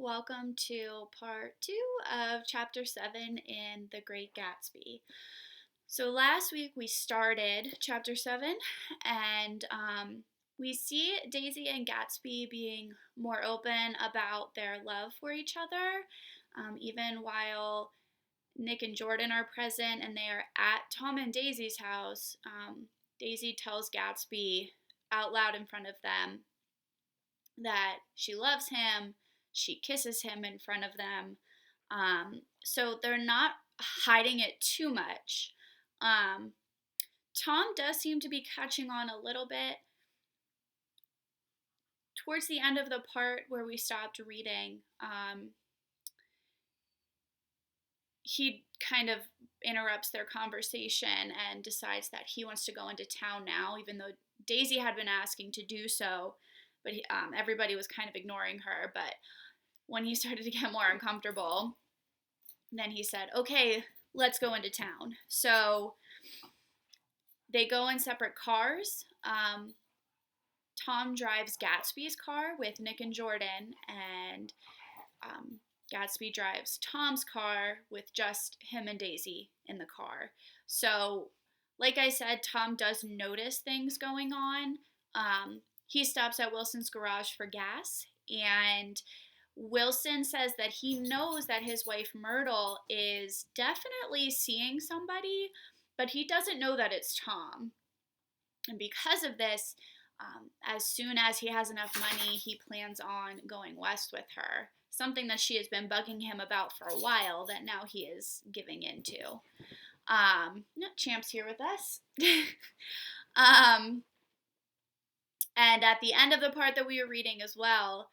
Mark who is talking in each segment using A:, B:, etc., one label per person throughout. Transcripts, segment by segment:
A: Welcome to part 2 of chapter 7 in The Great Gatsby. So last week we started chapter 7 and we see Daisy and Gatsby being more open about their love for each other, even while Nick and Jordan are present and they are at Tom and Daisy's house. Daisy tells Gatsby out loud in front of them that she loves him. She kisses him in front of them. So they're not hiding it too much. Tom does seem to be catching on a little bit. Towards the end of the part where we stopped reading, he kind of interrupts their conversation and decides that he wants to go into town now, even though Daisy had been asking to do so, but everybody was kind of ignoring her. But when he started to get more uncomfortable, then he said, okay, let's go into town. So they go in separate cars. Tom drives Gatsby's car with Nick and Jordan, and Gatsby drives Tom's car with just him and Daisy in the car. So, like I said, Tom does notice things going on. He stops at Wilson's garage for gas, and Wilson says that he knows that his wife Myrtle is definitely seeing somebody, but he doesn't know that it's Tom. And because of this, as soon as he has enough money, he plans on going west with her. Something that she has been bugging him about for a while that now he is giving into. Champ's here with us. And at the end of the part that we were reading as well,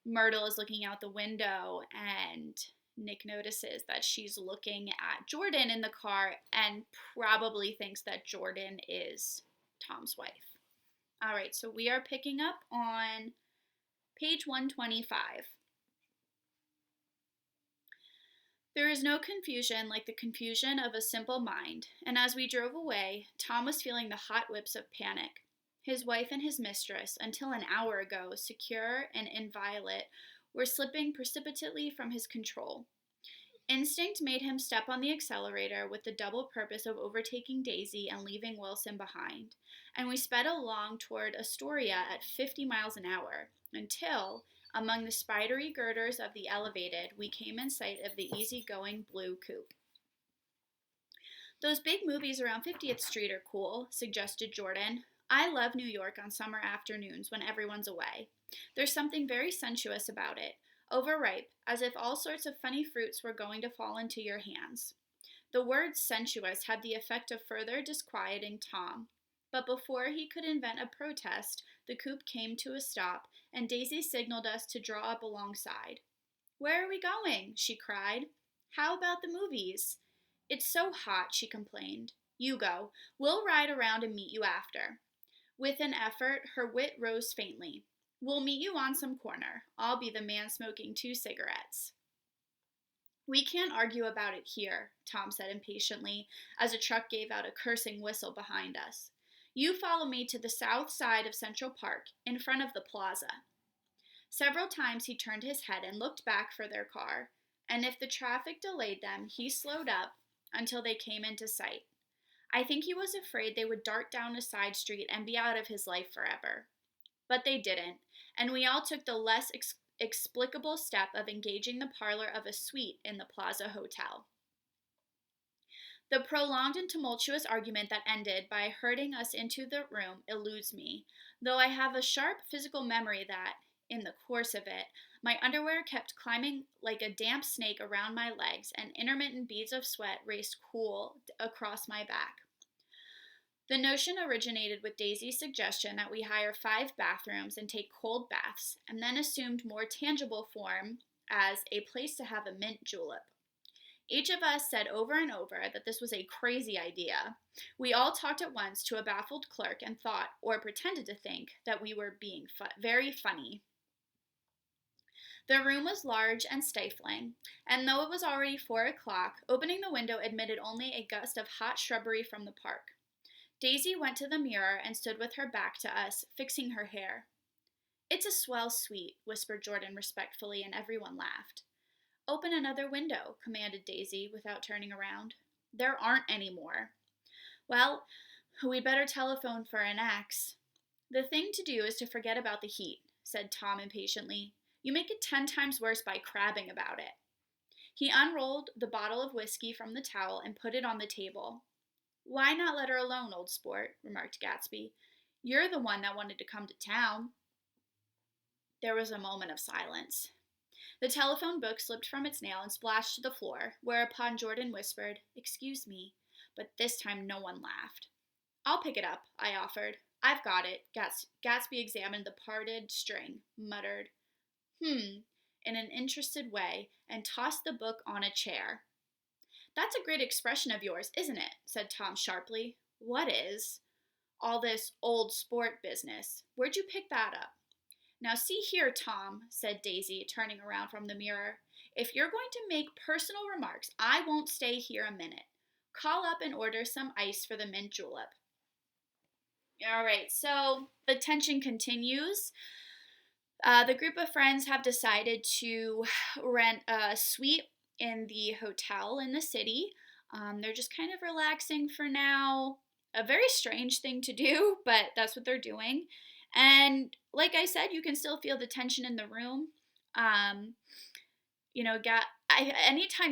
A: Myrtle is looking out the window and Nick notices that she's looking at Jordan in the car and probably thinks that Jordan is Tom's wife. All right, so we are picking up on page 125. There is no confusion like the confusion of a simple mind, and as we drove away, Tom was feeling the hot whips of panic. His wife and his mistress, until an hour ago secure and inviolate, were slipping precipitately from his control. Instinct made him step on the accelerator with the double purpose of overtaking Daisy and leaving Wilson behind, and we sped along toward Astoria at 50 miles an hour, until, among the spidery girders of the elevated, we came in sight of the easy-going blue coupe. Those big movies around 50th Street are cool, suggested Jordan. I love New York on summer afternoons when everyone's away. There's something very sensuous about it, overripe, as if all sorts of funny fruits were going to fall into your hands. The word sensuous had the effect of further disquieting Tom, but before he could invent a protest, the coupe came to a stop, and Daisy signaled us to draw up alongside. Where are we going? She cried. How about the movies? It's so hot, she complained. You go. We'll ride around and meet you after. With an effort, her wit rose faintly. We'll meet you on some corner. I'll be the man smoking 2 cigarettes. We can't argue about it here, Tom said impatiently, as a truck gave out a cursing whistle behind us. You follow me to the south side of Central Park, in front of the plaza. Several times he turned his head and looked back for their car, and if the traffic delayed them, he slowed up until they came into sight. I think he was afraid they would dart down a side street and be out of his life forever. But they didn't, and we all took the less explicable step of engaging the parlor of a suite in the Plaza Hotel. The prolonged and tumultuous argument that ended by herding us into the room eludes me, though I have a sharp physical memory that, in the course of it, my underwear kept climbing like a damp snake around my legs, and intermittent beads of sweat raced cool across my back. The notion originated with Daisy's suggestion that we hire 5 bathrooms and take cold baths, and then assumed more tangible form as a place to have a mint julep. Each of us said over and over that this was a crazy idea. We all talked at once to a baffled clerk and thought, or pretended to think, that we were being very funny. The room was large and stifling, and though it was already 4 o'clock, opening the window admitted only a gust of hot shrubbery from the park. Daisy went to the mirror and stood with her back to us, fixing her hair. It's a swell suite, whispered Jordan respectfully, and everyone laughed. Open another window, commanded Daisy without turning around. There aren't any more. Well, we'd better telephone for an axe. The thing to do is to forget about the heat, said Tom impatiently. You make it 10 times worse by crabbing about it. He unrolled the bottle of whiskey from the towel and put it on the table. Why not let her alone, old sport, remarked Gatsby. You're the one that wanted to come to town. There was a moment of silence. The telephone book slipped from its nail and splashed to the floor, whereupon Jordan whispered, Excuse me, but this time no one laughed. I'll pick it up, I offered. I've got it. Gatsby examined the parted string, muttered, in an interested way, and tossed the book on a chair. That's a great expression of yours, isn't it? Said Tom sharply. What is? All this old sport business. Where'd you pick that up? Now see here, Tom, said Daisy, turning around from the mirror. If you're going to make personal remarks, I won't stay here a minute. Call up and order some ice for the mint julep. All right, so the tension continues. The group of friends have decided to rent a suite in the hotel in the city. They're just kind of relaxing for now. A very strange thing to do, but that's what they're doing. And like I said, you can still feel the tension in the room. Anytime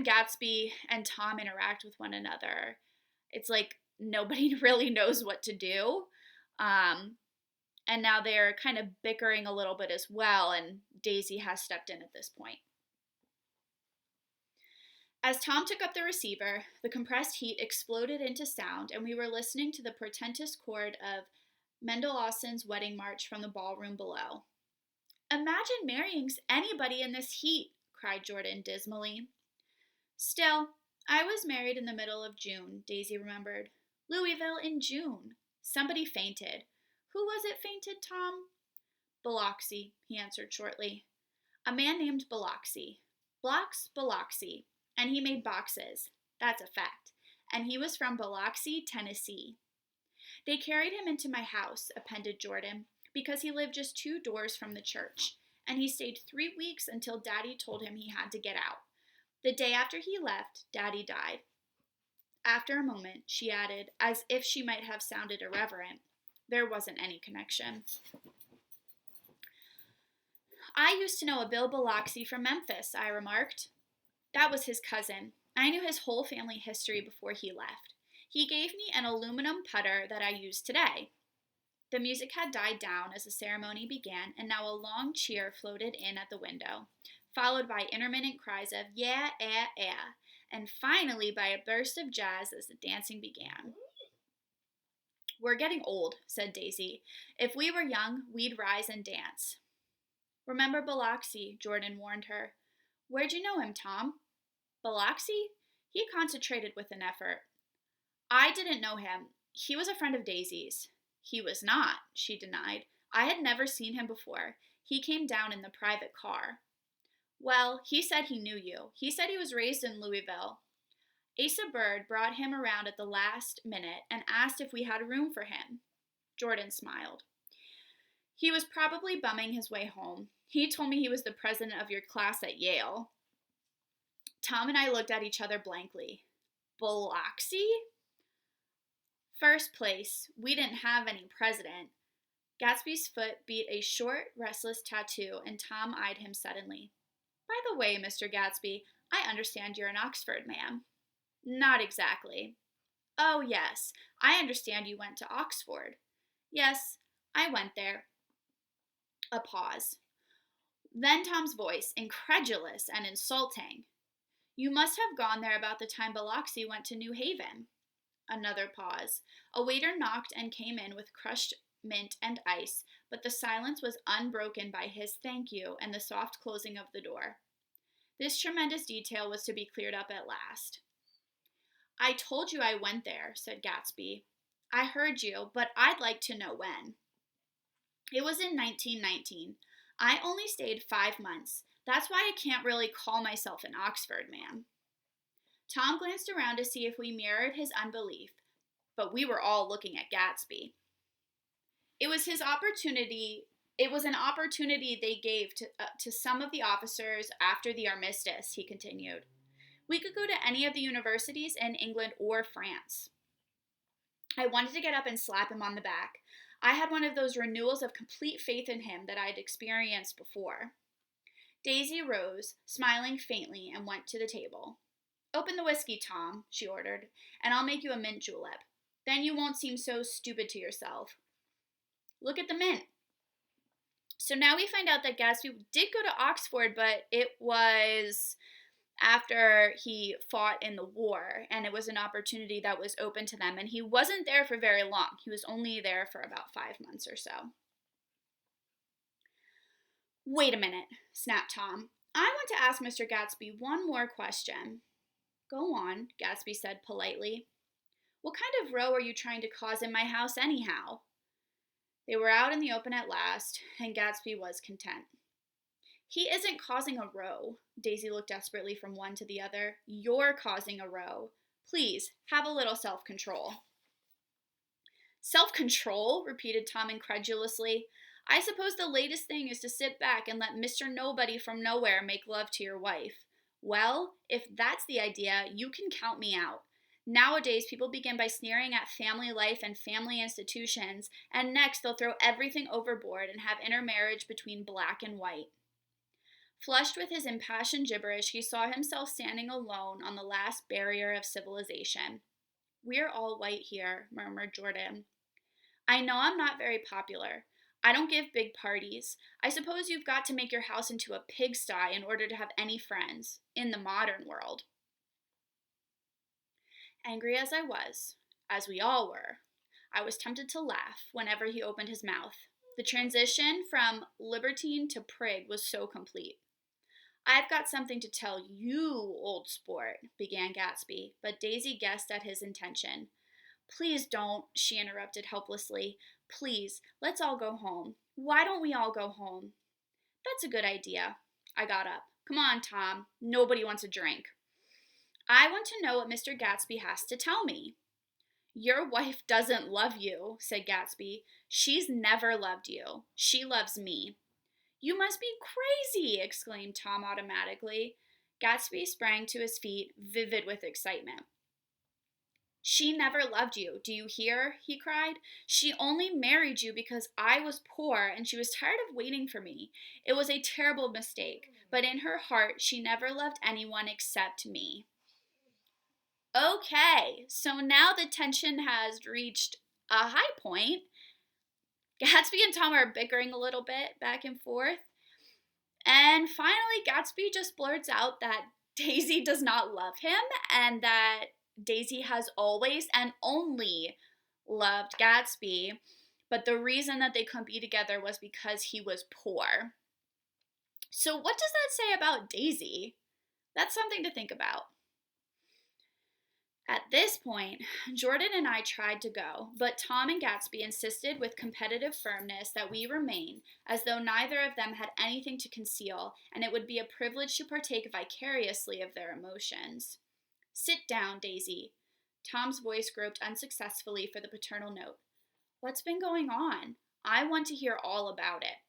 A: Gatsby and Tom interact with one another, it's like nobody really knows what to do. And now they're kind of bickering a little bit as well, and Daisy has stepped in at this point. As Tom took up the receiver, the compressed heat exploded into sound, and we were listening to the portentous chord of Mendelssohn's Wedding March from the ballroom below. Imagine marrying anybody in this heat, cried Jordan dismally. Still, I was married in the middle of June, Daisy remembered. Louisville in June. Somebody fainted. Who was it fainted, Tom? Biloxi, he answered shortly. A man named Biloxi. Biloxi. And he made boxes. That's a fact. And he was from Biloxi, Tennessee. They carried him into my house, appended Jordan, because he lived just 2 doors from the church, and he stayed 3 weeks until Daddy told him he had to get out. The day after he left, Daddy died. After a moment, she added, as if she might have sounded irreverent, there wasn't any connection. I used to know a Bill Biloxi from Memphis, I remarked. That was his cousin. I knew his whole family history before he left. He gave me an aluminum putter that I use today. The music had died down as the ceremony began, and now a long cheer floated in at the window, followed by intermittent cries of, yeah, and finally by a burst of jazz as the dancing began. We're getting old, said Daisy. If we were young, we'd rise and dance. Remember Biloxi, Jordan warned her. Where'd you know him, Tom? Biloxi? He concentrated with an effort. I didn't know him. He was a friend of Daisy's. He was not, she denied. I had never seen him before. He came down in the private car. Well, he said he knew you. He said he was raised in Louisville. Asa Bird brought him around at the last minute and asked if we had room for him. Jordan smiled. He was probably bumming his way home. He told me he was the president of your class at Yale. Tom and I looked at each other blankly. Biloxi? First place, we didn't have any president. Gatsby's foot beat a short, restless tattoo, and Tom eyed him suddenly. By the way, Mr. Gatsby, I understand you're an Oxford man. Not exactly. Oh, yes, I understand you went to Oxford. Yes, I went there. A pause. Then Tom's voice, incredulous and insulting. You must have gone there about the time Biloxi went to New Haven. Another pause. A waiter knocked and came in with crushed mint and ice, but the silence was unbroken by his thank you and the soft closing of the door. This tremendous detail was to be cleared up at last. I told you I went there, said Gatsby. I heard you, but I'd like to know when. It was in 1919. I only stayed 5 months. That's why I can't really call myself an Oxford man. Tom glanced around to see if we mirrored his unbelief, but we were all looking at Gatsby. It was his opportunity It was an opportunity they gave to some of the officers after the armistice, he continued. We could go to any of the universities in England or France. I wanted to get up and slap him on the back. I had one of those renewals of complete faith in him that I'd experienced before. Daisy rose, smiling faintly, and went to the table. Open the whiskey, Tom, she ordered, and I'll make you a mint julep. Then you won't seem so stupid to yourself. Look at the mint. So now we find out that Gatsby did go to Oxford, but it was after he fought in the war, and it was an opportunity that was open to them, and he wasn't there for very long. He was only there for about 5 months or so. Wait a minute, snapped Tom. I want to ask Mr. Gatsby one more question. Go on, Gatsby said politely. What kind of row are you trying to cause in my house anyhow? They were out in the open at last, and Gatsby was content. He isn't causing a row. Daisy looked desperately from one to the other. You're causing a row. Please, have a little self-control. Self-control? Repeated Tom incredulously. I suppose the latest thing is to sit back and let Mr. Nobody from nowhere make love to your wife. Well, if that's the idea, you can count me out. Nowadays, people begin by sneering at family life and family institutions, and next they'll throw everything overboard and have intermarriage between black and white. Flushed with his impassioned gibberish, he saw himself standing alone on the last barrier of civilization. We're all white here, murmured Jordan. I know I'm not very popular. I don't give big parties. I suppose you've got to make your house into a pigsty in order to have any friends, in the modern world. Angry as I was, as we all were, I was tempted to laugh whenever he opened his mouth. The transition from libertine to prig was so complete. I've got something to tell you, old sport, began Gatsby, but Daisy guessed at his intention. Please don't, she interrupted helplessly. Please, let's all go home. Why don't we all go home? That's a good idea. I got up. Come on, Tom. Nobody wants a drink. I want to know what Mr. Gatsby has to tell me. Your wife doesn't love you, said Gatsby. She's never loved you. She loves me. You must be crazy, exclaimed Tom automatically. Gatsby sprang to his feet, vivid with excitement. She never loved you, do you hear? He cried. She only married you because I was poor and she was tired of waiting for me. It was a terrible mistake, but in her heart she never loved anyone except me. Okay, so now the tension has reached a high point. Gatsby and Tom are bickering a little bit back and forth. And finally, Gatsby just blurts out that Daisy does not love him and that Daisy has always and only loved Gatsby, but the reason that they couldn't be together was because he was poor. So what does that say about Daisy? That's something to think about. At this point, Jordan and I tried to go, but Tom and Gatsby insisted with competitive firmness that we remain, as though neither of them had anything to conceal, and it would be a privilege to partake vicariously of their emotions. Sit down, Daisy. Tom's voice groped unsuccessfully for the paternal note. What's been going on? I want to hear all about it.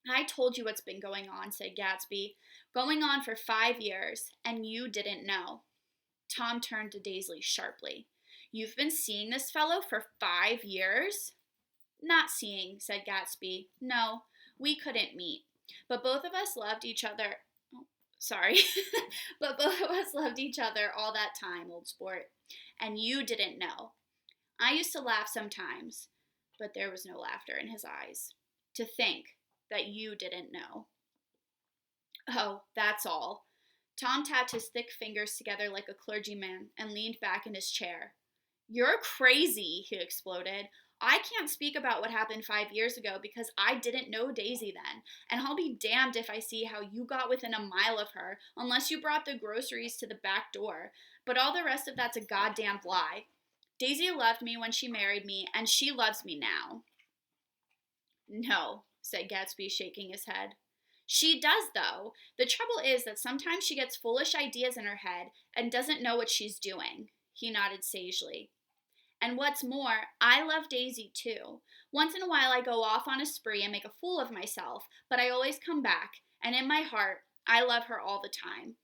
A: I told you what's been going on, said Gatsby. Going on for 5 years, and you didn't know. Tom turned to Daisy sharply. You've been seeing this fellow for 5 years? Not seeing, said Gatsby. No, we couldn't meet. But both of us loved each other. But both of us loved each other all that time, old sport. And you didn't know. I used to laugh sometimes, but there was no laughter in his eyes. To think that you didn't know. Oh, that's all. Tom tapped his thick fingers together like a clergyman and leaned back in his chair. You're crazy, he exploded. I can't speak about what happened 5 years ago because I didn't know Daisy then, and I'll be damned if I see how you got within a mile of her unless you brought the groceries to the back door. But all the rest of that's a goddamn lie. Daisy loved me when she married me, and she loves me now. No, said Gatsby, shaking his head. She does, though. The trouble is that sometimes she gets foolish ideas in her head and doesn't know what she's doing. He nodded sagely. And what's more, I love Daisy too. Once in a while I go off on a spree and make a fool of myself, but I always come back, and in my heart, I love her all the time.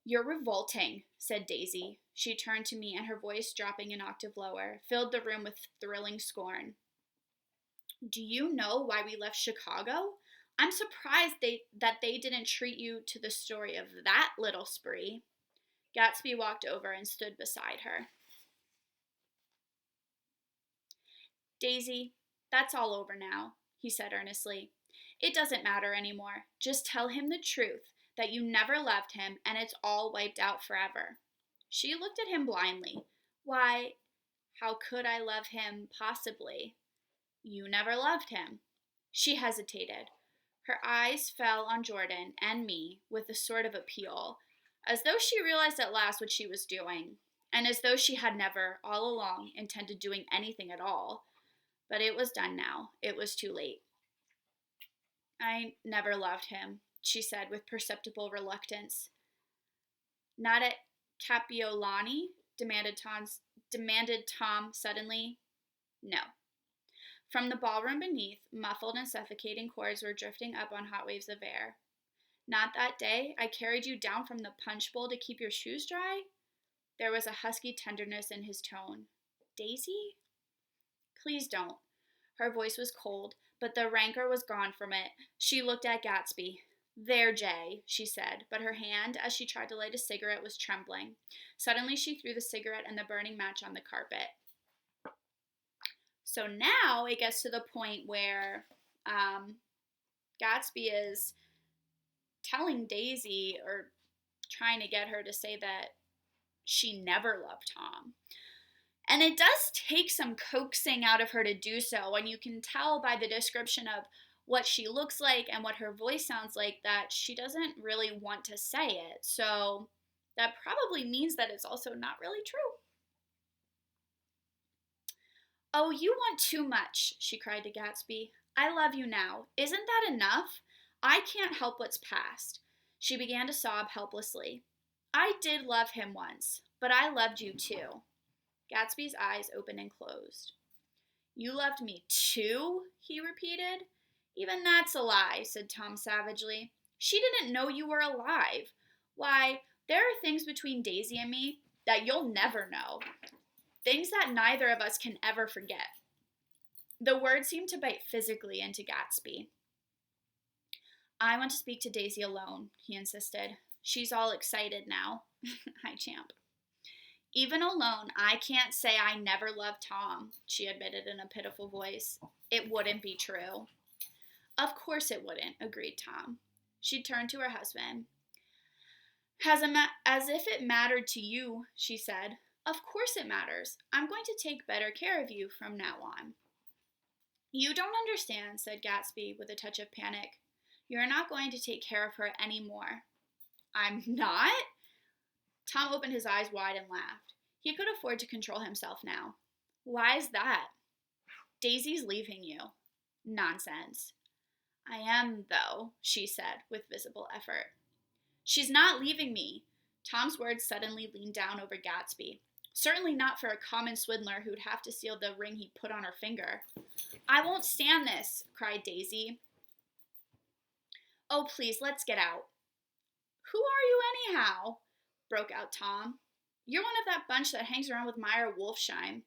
A: You're revolting, said Daisy. She turned to me, and her voice, dropping an octave lower, filled the room with thrilling scorn. Do you know why we left Chicago? I'm surprised that they didn't treat you to the story of that little spree. Gatsby walked over and stood beside her. Daisy, that's all over now, he said earnestly. It doesn't matter anymore. Just tell him the truth, that you never loved him and it's all wiped out forever. She looked at him blindly. Why, how could I love him, possibly? You never loved him. She hesitated. Her eyes fell on Jordan and me with a sort of appeal, as though she realized at last what she was doing, and as though she had never, all along, intended doing anything at all. But it was done now. It was too late. I never loved him, she said with perceptible reluctance. Not at Capiolani? Demanded Tom suddenly. No. From the ballroom beneath, muffled and suffocating chords were drifting up on hot waves of air. Not that day I carried you down from the punch bowl to keep your shoes dry? There was a husky tenderness in his tone. Daisy? Please don't. Her voice was cold, but the rancor was gone from it. She looked at Gatsby. There, Jay, she said, but her hand, as she tried to light a cigarette, was trembling. Suddenly she threw the cigarette and the burning match on the carpet. So now it gets to the point where Gatsby is telling Daisy, or trying to get her to say that she never loved Tom. And it does take some coaxing out of her to do so, and you can tell by the description of what she looks like and what her voice sounds like that she doesn't really want to say it. So that probably means that it's also not really true. Oh, you want too much, she cried to Gatsby. I love you now. Isn't that enough? I can't help what's past. She began to sob helplessly. I did love him once, but I loved you too. Gatsby's eyes opened and closed. You loved me too? He repeated. Even that's a lie, said Tom savagely. She didn't know you were alive. Why, there are things between Daisy and me that you'll never know. Things that neither of us can ever forget. The words seemed to bite physically into Gatsby. I want to speak to Daisy alone, he insisted. She's all excited now. Hi, champ. Even alone, I can't say I never loved Tom, she admitted in a pitiful voice. It wouldn't be true. Of course it wouldn't, agreed Tom. She turned to her husband. As if it mattered to you, she said. Of course it matters. I'm going to take better care of you from now on. You don't understand, said Gatsby with a touch of panic. You're not going to take care of her anymore. I'm not? Tom opened his eyes wide and laughed. He could afford to control himself now. Why's that? Daisy's leaving you. Nonsense. I am, though, she said with visible effort. She's not leaving me. Tom's words suddenly leaned down over Gatsby. Certainly not for a common swindler who'd have to steal the ring he put on her finger. I won't stand this, cried Daisy. Oh, please, let's get out. Who are you anyhow? Broke out Tom. You're one of that bunch that hangs around with Meyer Wolfsheim.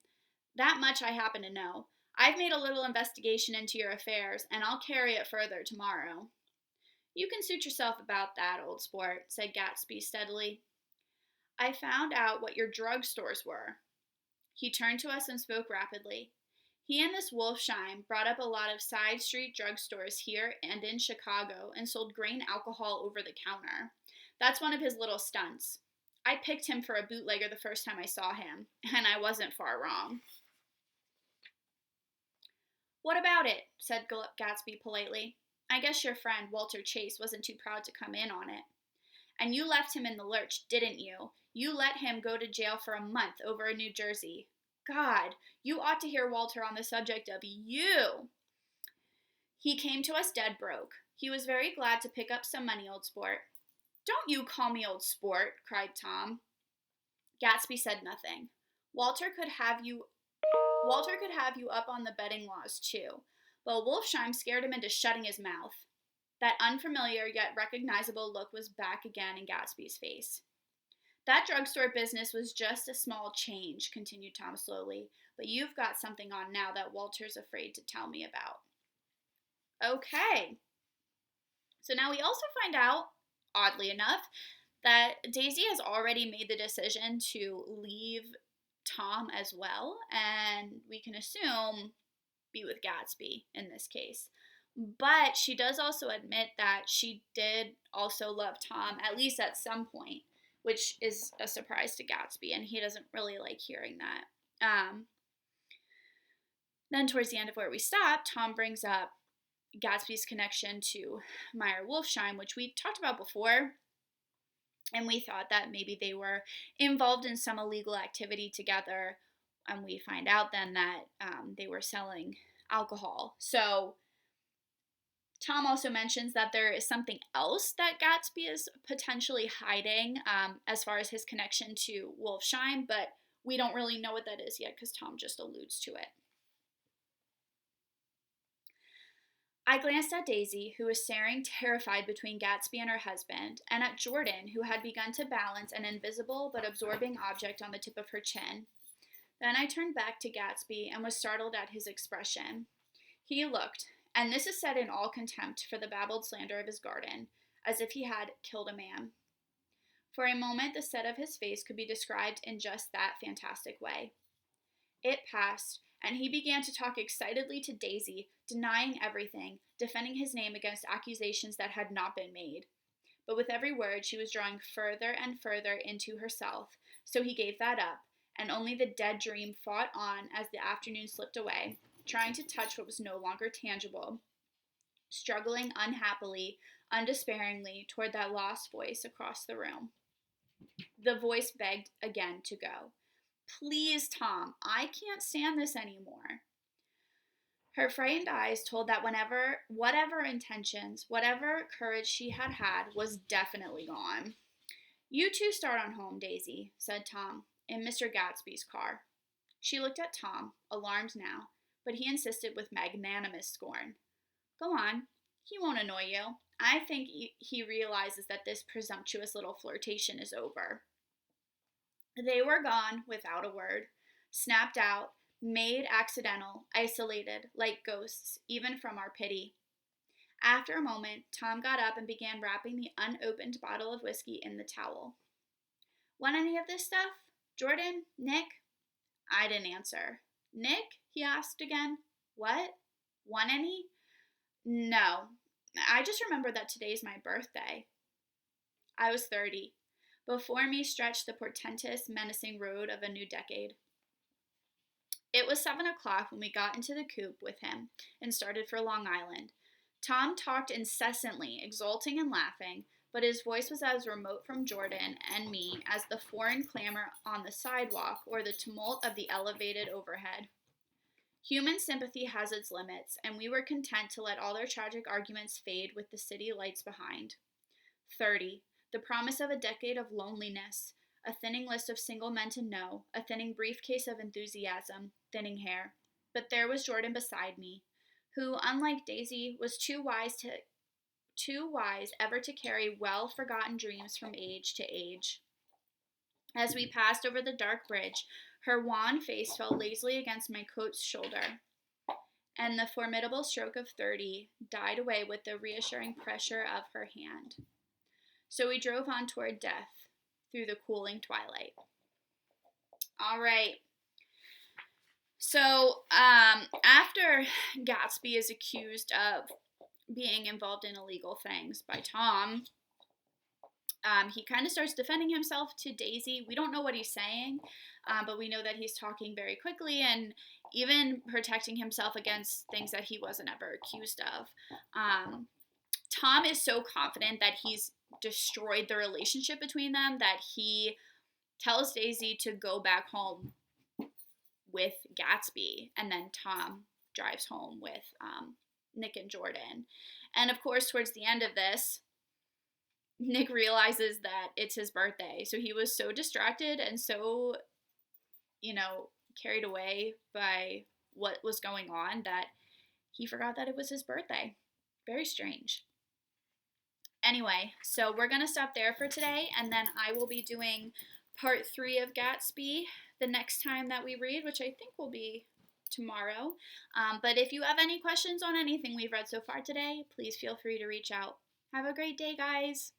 A: That much I happen to know. I've made a little investigation into your affairs, and I'll carry it further tomorrow. You can suit yourself about that, old sport, said Gatsby steadily. I found out what your drugstores were. He turned to us and spoke rapidly. He and this Wolfsheim brought up a lot of side street drugstores here and in Chicago and sold grain alcohol over the counter. That's one of his little stunts. I picked him for a bootlegger the first time I saw him, and I wasn't far wrong. What about it? Said Gatsby politely. I guess your friend, Walter Chase, wasn't too proud to come in on it. And you left him in the lurch, didn't you? You let him go to jail for a month over in New Jersey. God, you ought to hear Walter on the subject of you. He came to us dead broke. He was very glad to pick up some money, old sport. Don't you call me old sport, cried Tom. Gatsby said nothing. Walter could have you up on the betting laws too, but Wolfsheim scared him into shutting his mouth. That unfamiliar yet recognizable look was back again in Gatsby's face. That drugstore business was just a small change, continued Tom slowly, but you've got something on now that Walter's afraid to tell me about. Okay. So now we also find out, oddly enough, that Daisy has already made the decision to leave Tom as well, and we can assume be with Gatsby in this case. But she does also admit that she did also love Tom, at least at some point, which is a surprise to Gatsby, and he doesn't really like hearing that. Then towards the end of where we stopped, Tom brings up Gatsby's connection to Meyer Wolfsheim, which we talked about before, and we thought that maybe they were involved in some illegal activity together, and we find out then that they were selling alcohol. So Tom also mentions that there is something else that Gatsby is potentially hiding as far as his connection to Wolfsheim, but we don't really know what that is yet because Tom just alludes to it. I glanced at Daisy, who was staring terrified between Gatsby and her husband, and at Jordan, who had begun to balance an invisible but absorbing object on the tip of her chin. Then I turned back to Gatsby and was startled at his expression. He looked, and this is said in all contempt for the babbled slander of his garden, as if he had killed a man. For a moment the set of his face could be described in just that fantastic way. It passed, and he began to talk excitedly to Daisy, denying everything, defending his name against accusations that had not been made. But with every word she was drawing further and further into herself, so he gave that up, and only the dead dream fought on as the afternoon slipped away, trying to touch what was no longer tangible, struggling unhappily, undespairingly toward that lost voice across the room. The voice begged again to go. Please, Tom, I can't stand this anymore. Her frightened eyes told that whatever intentions, whatever courage she had had was definitely gone. You two start on home, Daisy, said Tom, in Mr. Gatsby's car. She looked at Tom, alarmed now, but he insisted with magnanimous scorn. Go on, he won't annoy you. I think he realizes that this presumptuous little flirtation is over. They were gone without a word, snapped out, made accidental, isolated, like ghosts, even from our pity. After a moment, Tom got up and began wrapping the unopened bottle of whiskey in the towel. Want any of this stuff? Jordan? Nick? I didn't answer. Nick? He asked again. What? Want any? No. I just remembered that today's my birthday. I was 30. Before me stretched the portentous, menacing road of a new decade. It was 7 o'clock when we got into the coupe with him and started for Long Island. Tom talked incessantly, exulting and laughing, but his voice was as remote from Jordan and me as the foreign clamor on the sidewalk or the tumult of the elevated overhead. Human sympathy has its limits, and we were content to let all their tragic arguments fade with the city lights behind. 30. The promise of a decade of loneliness, a thinning list of single men to know, a thinning briefcase of enthusiasm, thinning hair. But there was Jordan beside me, who, unlike Daisy, was too wise ever to carry well-forgotten dreams from age to age. As we passed over the dark bridge, her wan face fell lazily against my coat's shoulder, and the formidable stroke of 30 died away with the reassuring pressure of her hand. So we drove on toward death through the cooling twilight. All right. So after Gatsby is accused of being involved in illegal things by Tom, he kind of starts defending himself to Daisy. We don't know what he's saying, but we know that he's talking very quickly and even protecting himself against things that he wasn't ever accused of. Tom is so confident that he's destroyed the relationship between them that he tells Daisy to go back home with Gatsby, and then Tom drives home with Nick and Jordan. And of course, towards the end of this, Nick realizes that it's his birthday, so he was so distracted and so carried away by what was going on that he forgot that it was his birthday. Very strange. Anyway, so we're going to stop there for today, and then I will be doing part 3 of Gatsby the next time that we read, which I think will be tomorrow. But if you have any questions on anything we've read so far today, please feel free to reach out. Have a great day, guys.